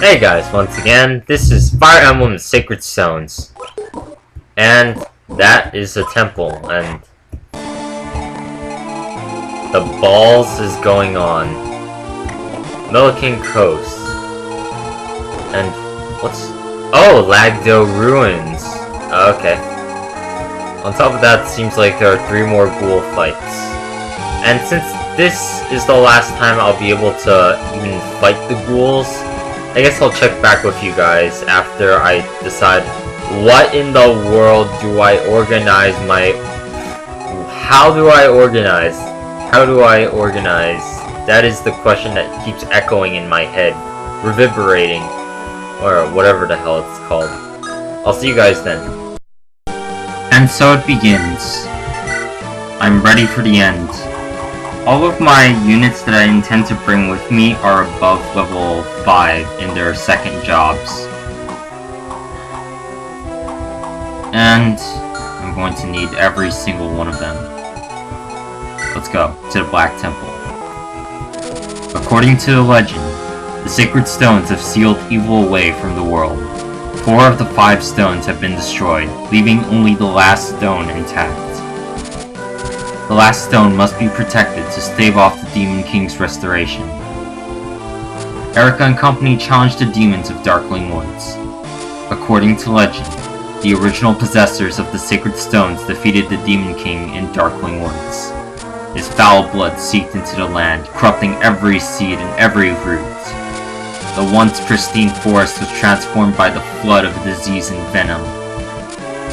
Hey guys, once again, this is Fire Emblem Sacred Stones. And that is a temple, and the balls is going on. Milliken Coast. And what's... Oh, Lagdo Ruins. Okay. On top of that, seems like there are 3 more ghoul fights. And since this is the last time I'll be able to even fight the ghouls, I guess I'll check back with you guys after I decide what in the world do I organize my... How do I organize? How do I organize? That is the question that keeps echoing in my head. Reverberating. Or whatever the hell it's called. I'll see you guys then. And so it begins. I'm ready for the end. All of my units that I intend to bring with me are above level 5 in their second jobs. And I'm going to need every single one of them. Let's go to the Black Temple. According to the legend, the sacred stones have sealed evil away from the world. 4 of the 5 stones have been destroyed, leaving only the last stone intact. The last stone must be protected to stave off the Demon King's restoration. Erica and company challenged the demons of Darkling Woods. According to legend, the original possessors of the sacred stones defeated the Demon King in Darkling Woods. His foul blood seeped into the land, corrupting every seed and every root. The once pristine forest was transformed by the flood of disease and venom.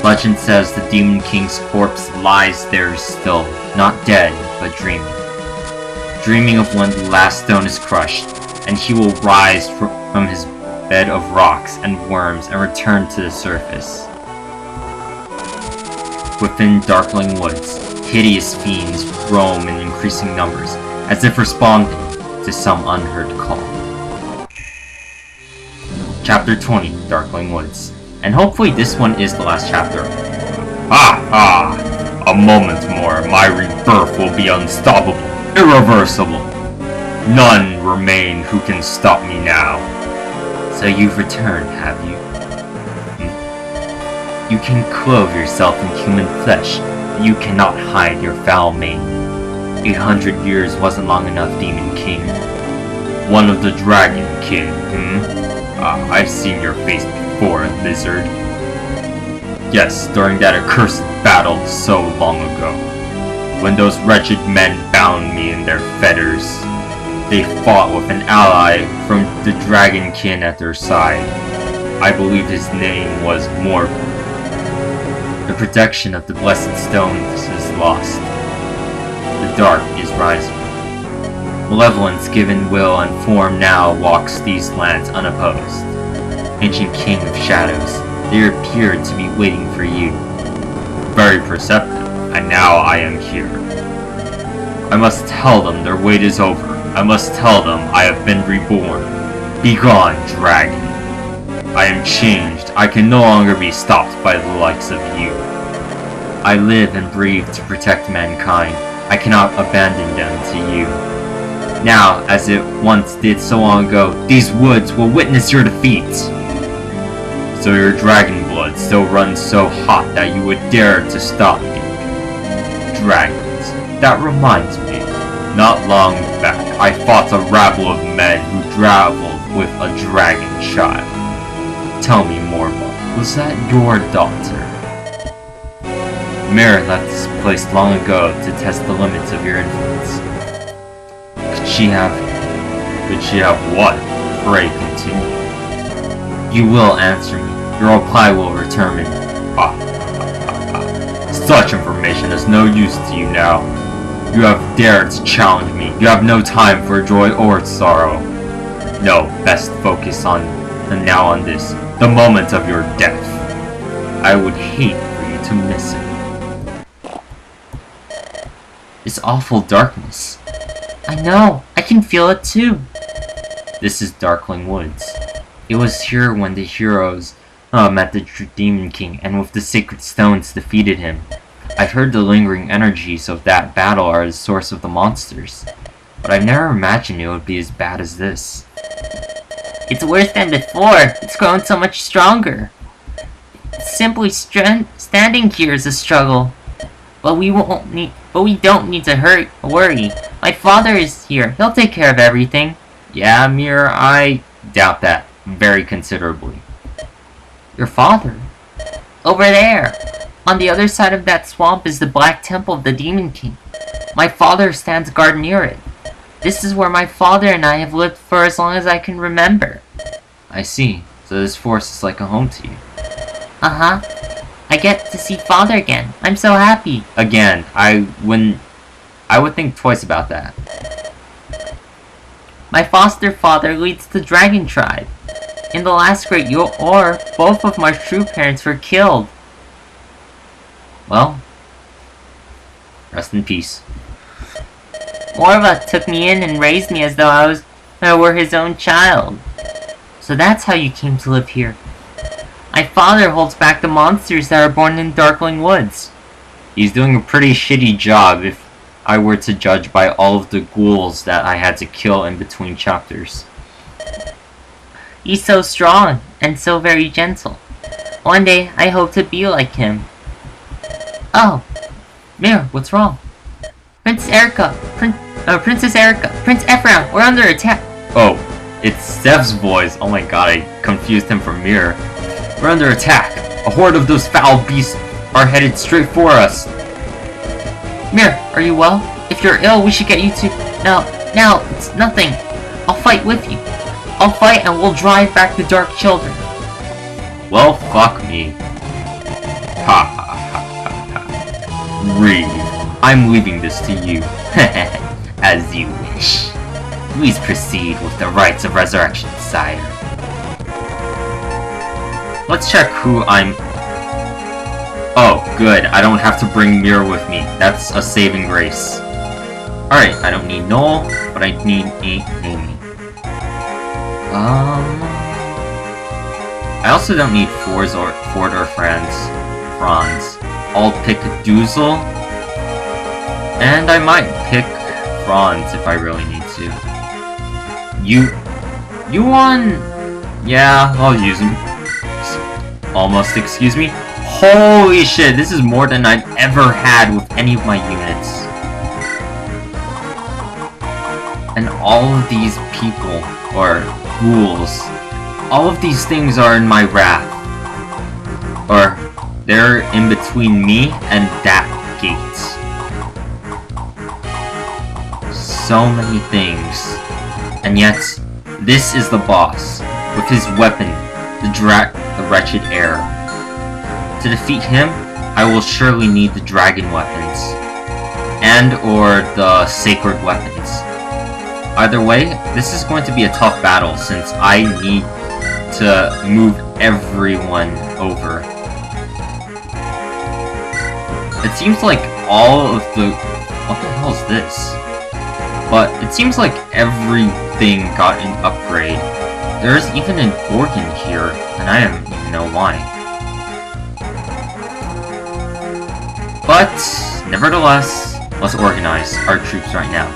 Legend says the Demon King's corpse lies there still, not dead, but dreaming. Dreaming of when the last stone is crushed, and he will rise from his bed of rocks and worms and return to the surface. Within Darkling Woods, hideous fiends roam in increasing numbers, as if responding to some unheard call. Chapter 20, Darkling Woods. And hopefully this one is the last chapter. A moment more, my rebirth will be unstoppable, irreversible. None remain who can stop me now. So you've returned, have you? You can clothe yourself in human flesh, but you cannot hide your foul mane. 800 years wasn't long enough, Demon King. One of the Dragon Kid, I've seen your face before, lizard. Yes, during that accursed battle so long ago. When those wretched men bound me in their fetters. They fought with an ally from the Dragonkin at their side. I believe his name was Morgan. The protection of the Blessed Stones is lost. The dark is rising. Malevolence given will and form now walks these lands unopposed. Ancient King of Shadows, they appeared to be waiting for you. Very perceptive, and now I am here. I must tell them their wait is over. I must tell them I have been reborn. Begone, dragon. I am changed. I can no longer be stopped by the likes of you. I live and breathe to protect mankind. I cannot abandon them to you. Now, as it once did so long ago, these woods will witness your defeat. So your dragon blood still runs so hot that you would dare to stop me. Dragons. That reminds me. Not long back, I fought a rabble of men who traveled with a dragon child. Tell me more, Mom. Was that your daughter? Mare left this place long ago to test the limits of your influence. Could she have what? Pray continue. You will answer me. Your reply will determine. Such information is no use to you now. You have dared to challenge me. You have no time for joy or sorrow. No, best focus on this, the moment of your death. I would hate for you to miss it. It's awful darkness. I know, I can feel it too. This is Darkling Woods. It was here when the heroes met the Demon King and with the sacred stones defeated him. I've heard the lingering energies of that battle are the source of the monsters, but I've never imagined it would be as bad as this. It's worse than before. It's grown so much stronger. Simply standing here is a struggle. But we don't need to worry. My father is here. He'll take care of everything. Yeah, Mir, I doubt that very considerably. Your father? Over there. On the other side of that swamp is the Black Temple of the Demon King. My father stands guard near it. This is where my father and I have lived for as long as I can remember. I see. So this forest is like a home to you. Uh-huh. I get to see father again. I'm so happy. Again, I would think twice about that. My foster father leads the dragon tribe. In the last great war, both of my true parents were killed. Well, rest in peace. Morva took me in and raised me as though I were his own child. So that's how you came to live here. My father holds back the monsters that are born in Darkling Woods. He's doing a pretty shitty job if I were to judge by all of the ghouls that I had to kill in between chapters. He's so strong and so very gentle. One day, I hope to be like him. Oh, Mir, what's wrong? Princess Erica, Prince Ephraim, we're under attack. Oh, it's Steph's voice. Oh my god, I confused him for Mir. We're under attack. A horde of those foul beasts are headed straight for us. Mir, are you well? If you're ill, we should get you to... No, it's nothing. I'll fight with you. I'll fight and we'll drive back the Dark Children. Well, fuck me. Ha ha ha ha ha. Reed, I'm leaving this to you. As you wish. Please proceed with the rites of resurrection, sire. Let's check who I'm... Oh, good. I don't have to bring Mir with me. That's a saving grace. Alright, I don't need Noel, but I need Amy. I also don't need Ford or Franz. I'll pick Doozle. And I might pick Franz if I really need to. You won? Yeah, I'll use him. Almost, excuse me. Holy shit, this is more than I've ever had with any of my units. And all of these people, or ghouls, all of these things are in my wrath. Or, they're in between me and that gate. So many things. And yet, this is the boss, with his weapon, the wretched heir. To defeat him, I will surely need the dragon weapons, and or the sacred weapons. Either way, this is going to be a tough battle since I need to move everyone over. It seems like all of the... What the hell is this? But it seems like everything got an upgrade. There's even a Gorgon here, and I don't even know why. But, nevertheless, let's organize our troops right now.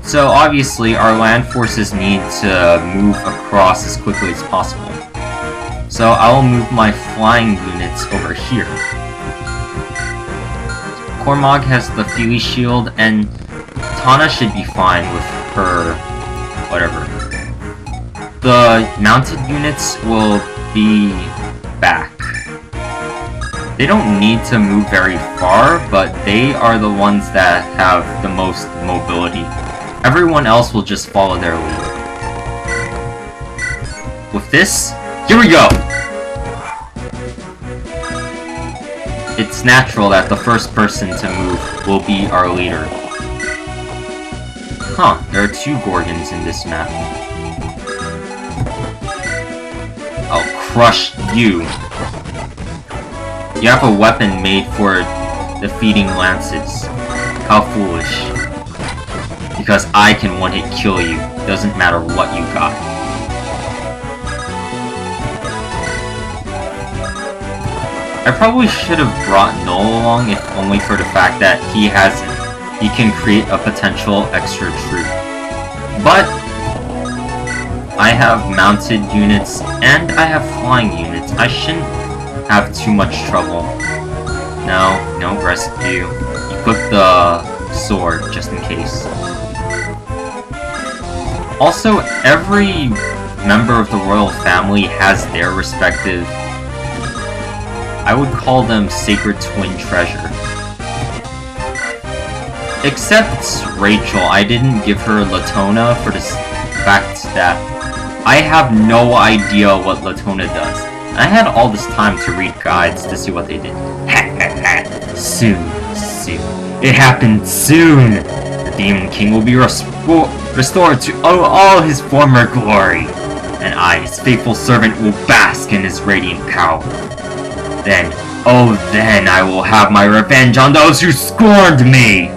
So obviously, our land forces need to move across as quickly as possible. So I will move my flying units over here. Cormog has the Feely Shield, and Tana should be fine with her... whatever. The mounted units will be back. They don't need to move very far, but they are the ones that have the most mobility. Everyone else will just follow their lead. With this, here we go! It's natural that the first person to move will be our leader. Huh, there are 2 Gorgons in this map. I'll crush you. You have a weapon made for defeating lances. How foolish. Because I can one-hit kill you. Doesn't matter what you got. I probably should have brought Noel along if only for the fact that he can create a potential extra troop. But I I have mounted units and I have flying units. I shouldn't have too much trouble. No, rescue. Equip the sword just in case. Also, every member of the royal family has their respective, I would call them sacred twin treasure. Except Rachel, I didn't give her Latona for the fact that I have no idea what Latona does. I had all this time to read guides to see what they did. Soon. It happened soon! The Demon King will be restored to all his former glory, and I, his faithful servant, will bask in his radiant power. Then I will have my revenge on those who scorned me!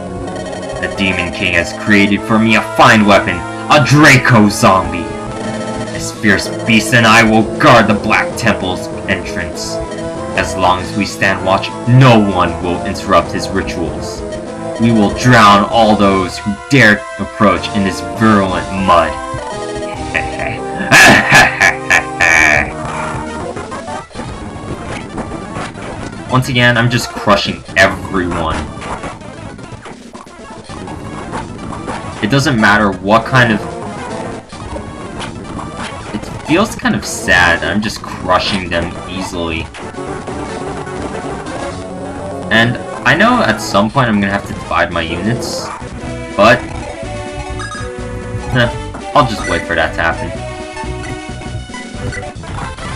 The Demon King has created for me a fine weapon, a Draco zombie. This fierce beast and I will guard the Black Temple's entrance. As long as we stand watch, no one will interrupt his rituals. We will drown all those who dare approach in this virulent mud. Once again, I'm just crushing everyone. It doesn't matter what kind of... It feels kind of sad that I'm just crushing them easily. And I know at some point I'm gonna have to divide my units, but I'll just wait for that to happen.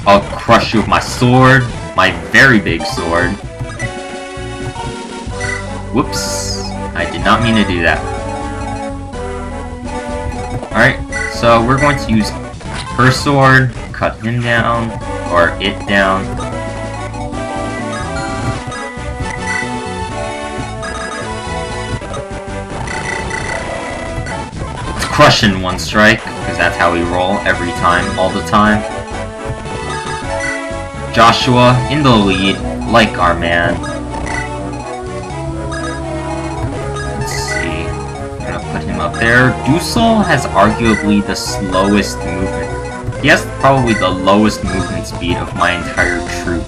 I'll crush you with my sword, my very big sword. Whoops, I did not mean to do that. Alright, so we're going to use her sword, cut him down, or it down. Crush in one strike, because that's how we roll every time, all the time. Joshua in the lead, like our man. Let's see. I'm gonna put him up there. Dusel has arguably the slowest movement. He has probably the lowest movement speed of my entire troop.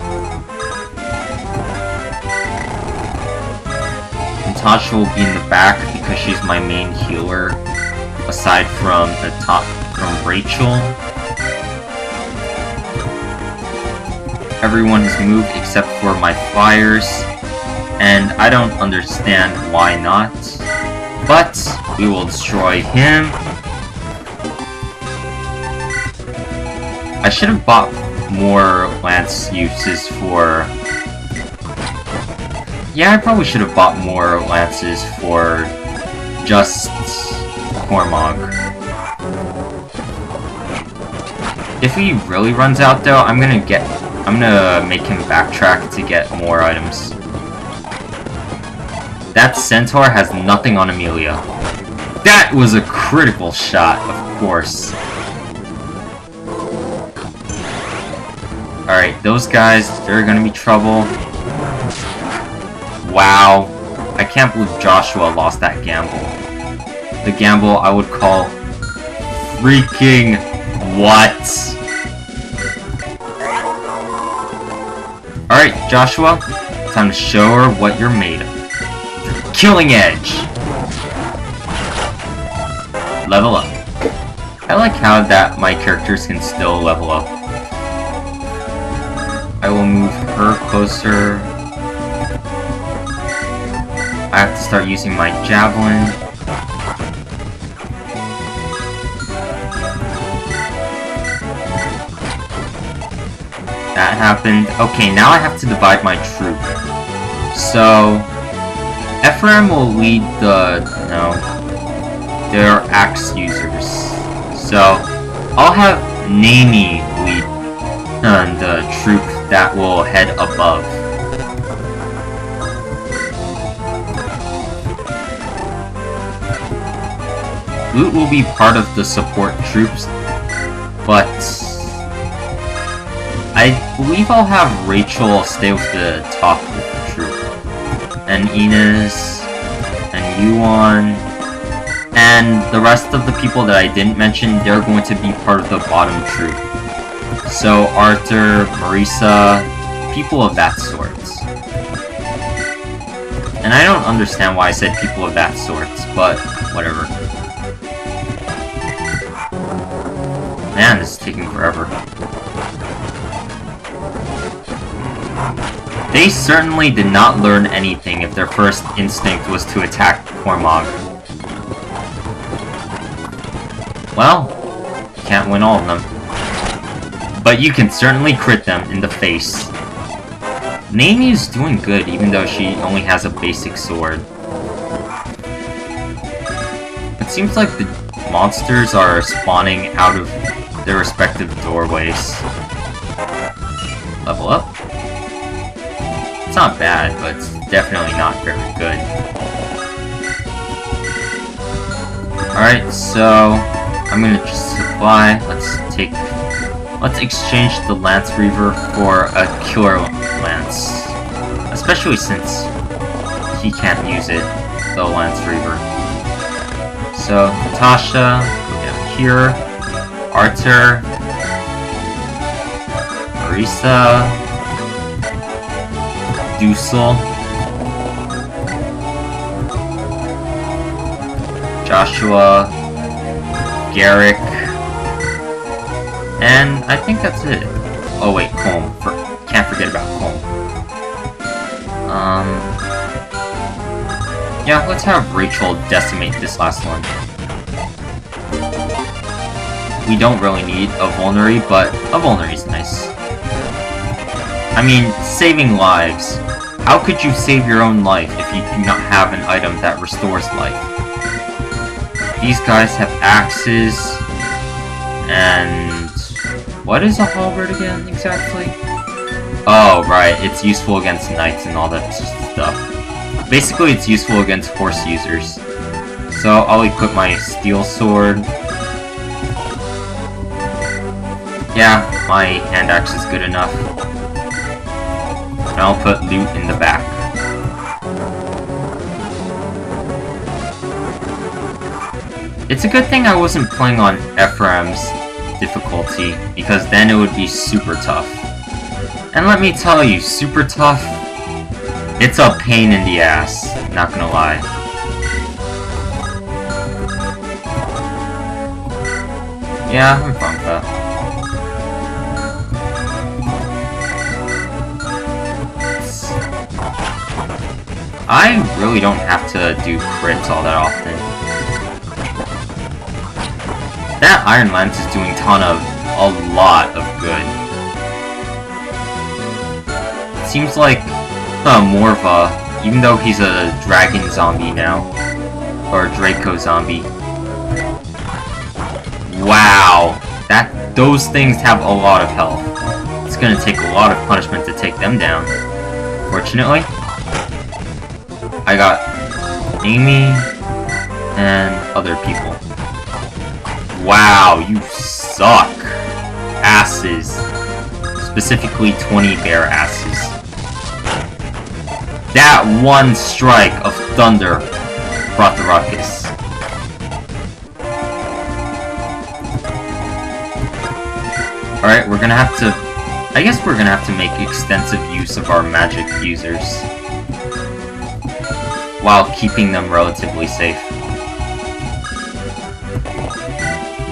Natasha will be in the back because she's my main healer. Aside from the top, from Rachel. Everyone has moved except for my fires, and I don't understand why not, but we will destroy him. I should have bought more lance uses for... Yeah, I probably should have bought more lances for just... Cormog. If he really runs out though, I'm gonna make him backtrack to get more items. That centaur has nothing on Amelia. That was a critical shot, of course. Alright, those guys, they're gonna be trouble. Wow. I can't believe Joshua lost that gamble. The gamble I would call freaking what? Alright, Joshua, time to show her what you're made of. Killing Edge! Level up. I like how that my characters can still level up. I will move her closer. I have to start using my javelin. That happened. Okay, now I have to divide my troop. So, Ephraim will lead they're axe users. So, I'll have Nami lead the troop that will head above. Loot will be part of the support troops, but I believe I'll have Rachel stay with the top of the troop. And Ines, and Yuan, And the rest of the people that I didn't mention, they're going to be part of the bottom troop. So Arthur, Marisa, people of that sort. And I don't understand why I said people of that sort, but whatever. Man, this is taking forever. They certainly did not learn anything if their first instinct was to attack Cormog. Well, you can't win all of them. But you can certainly crit them in the face. Naomi is doing good, even though she only has a basic sword. It seems like the monsters are spawning out of their respective doorways. Level up. It's not bad, but it's definitely not very good. Alright, so I'm gonna just supply. Let's exchange the Lance Reaver for a Killer Lance. Especially since he can't use it, the Lance Reaver. So, Natasha, go down here. Arthur. Marisa. Dusel. Joshua. Garrick. And I think that's it. Oh wait, Colm. Can't forget about Colm. Yeah, let's have Rachel decimate this last one. We don't really need a Vulnerary, but a Vulnerary is nice. I mean, saving lives. How could you save your own life if you do not have an item that restores life? These guys have axes, and what is a halberd again, exactly? Oh, right, it's useful against knights and all that stuff. Basically, it's useful against horse users. So, I'll equip my steel sword. Yeah, my hand axe is good enough. And I'll put loot in the back. It's a good thing I wasn't playing on Ephraim's difficulty, because then it would be super tough. And let me tell you, super tough, it's a pain in the ass, not gonna lie. Yeah, I'm fine with that. I really don't have to do crits all that often. That Iron Lance is doing a lot of good. It seems like Morva, even though he's a dragon zombie now, or a Draco zombie. Wow, those things have a lot of health. It's gonna take a lot of punishment to take them down. Fortunately, I got Amy and other people. Wow, you suck. Asses. Specifically 20 bear asses. That one strike of thunder brought the ruckus. Alright, we're gonna have to... I guess we're gonna have to make extensive use of our magic users, while keeping them relatively safe.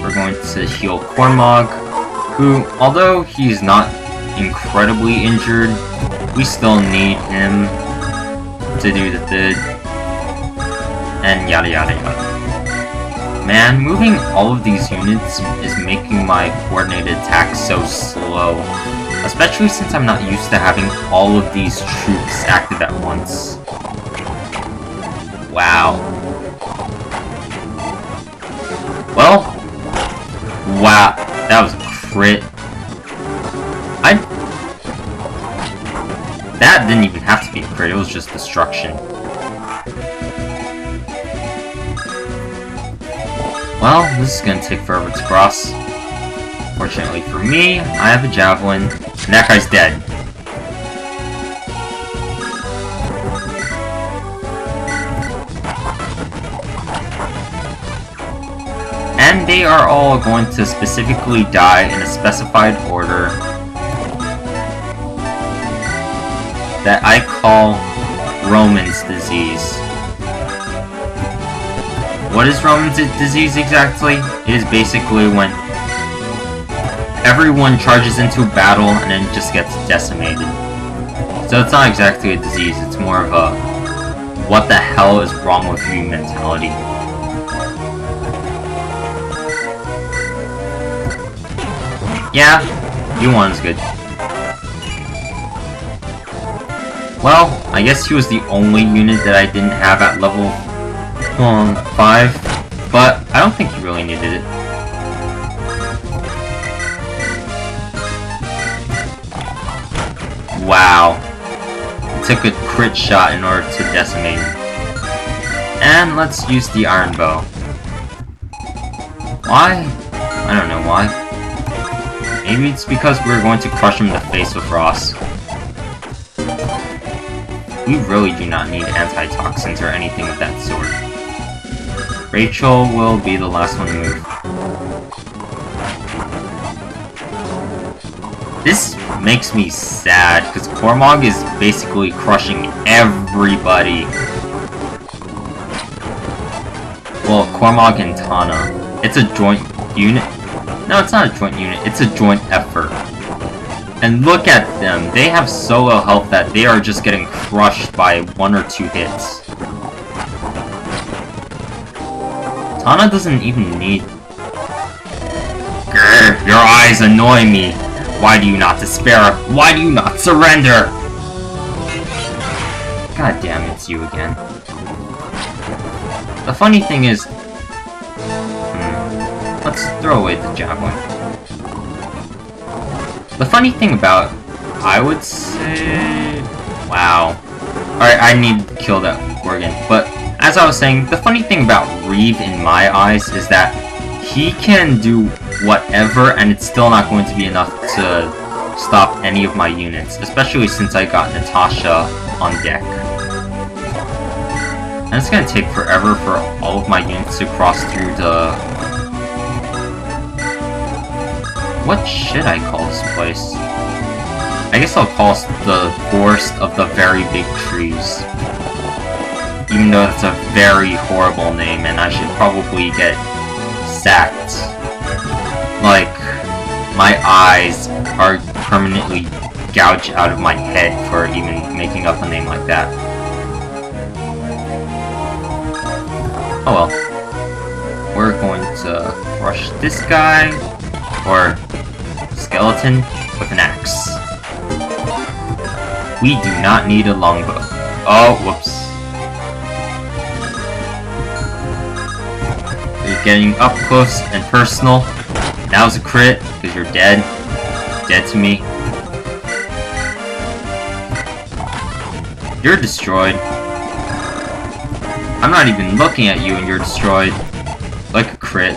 We're going to heal Cormog, who, although he's not incredibly injured, we still need him to do the thing, and yada yada yada. Man, moving all of these units is making my coordinated attack so slow, especially since I'm not used to having all of these troops active at once. Wow. Well, wow, that was a crit. That didn't even have to be a crit, it was just destruction. Well, this is gonna take forever to cross. Fortunately for me, I have a javelin, and that guy's dead. they are all going to specifically die in a specified order that I call Roman's disease. What is Roman's disease exactly? It is basically when everyone charges into battle and then just gets decimated. So it's not exactly a disease, it's more of a what the hell is wrong with you mentality. Yeah, U1's good. Well, I guess he was the only unit that I didn't have at level 5, but I don't think he really needed it. Wow. It took a crit shot in order to decimate him. And let's use the iron bow. Why? I don't know why. Maybe it's because we're going to crush him in the face with Ross. We really do not need antitoxins or anything of that sort. Rachel will be the last one to move. This makes me sad, because Cormog is basically crushing everybody. Well, Cormog and Tana. It's a joint unit. No, it's not a joint unit, it's a joint effort. And look at them, they have solo health that they are just getting crushed by 1 or 2 hits. Tana doesn't even need... Grr, your eyes annoy me. Why do you not despair? Why do you not surrender? God damn, it's you again. The funny thing is... let's throw away the javelin. The funny thing about... I would say... Wow. Alright, I need to kill that Gorgon. But, as I was saying, the funny thing about Reeve in my eyes is that he can do whatever and it's still not going to be enough to stop any of my units. Especially since I got Natasha on deck. And it's gonna take forever for all of my units to cross through the... What should I call this place? I guess I'll call it the Forest of the Very Big Trees. Even though it's a very horrible name and I should probably get sacked. Like, my eyes are permanently gouged out of my head for even making up a name like that. Oh well. We're going to crush this guy, or skeleton, with an axe. We do not need a longbow. Oh, whoops. You're getting up close and personal. That was a crit, because you're dead. Dead to me. You're destroyed. I'm not even looking at you and you're destroyed. Like a crit.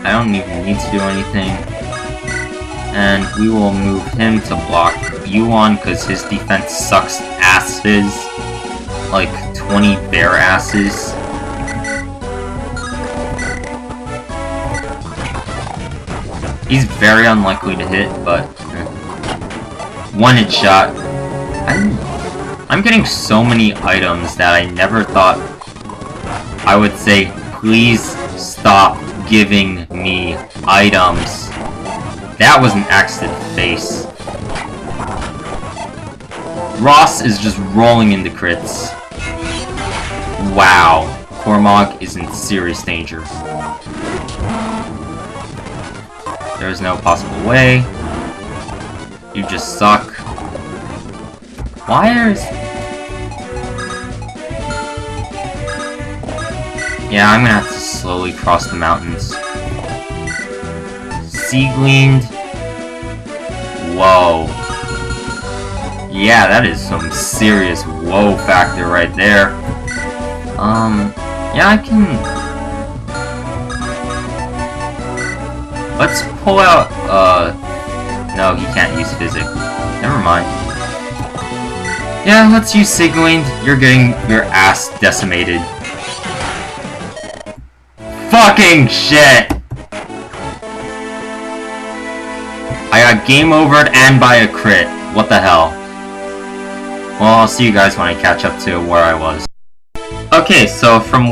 I don't even need to do anything. And we will move him to block Yuan because his defense sucks asses. Like 20 bear asses. He's very unlikely to hit, but one hit shot. I'm getting so many items that I never thought I would say, please stop giving me items. That was an axe to the face. Ross is just rolling into crits. Wow. Cormog is in serious danger. There's no possible way. You just suck. Why is... Yeah, I'm gonna have to slowly cross the mountains. Seagleaned. Whoa. Yeah, that is some serious whoa factor right there. Yeah, I can... Let's pull out, no, he can't use physic. Never mind. Yeah, let's use Sigwind. You're getting your ass decimated. Fucking shit! I got game overed and by a crit. What the hell? Well, I'll see you guys when I catch up to where I was. Okay, so from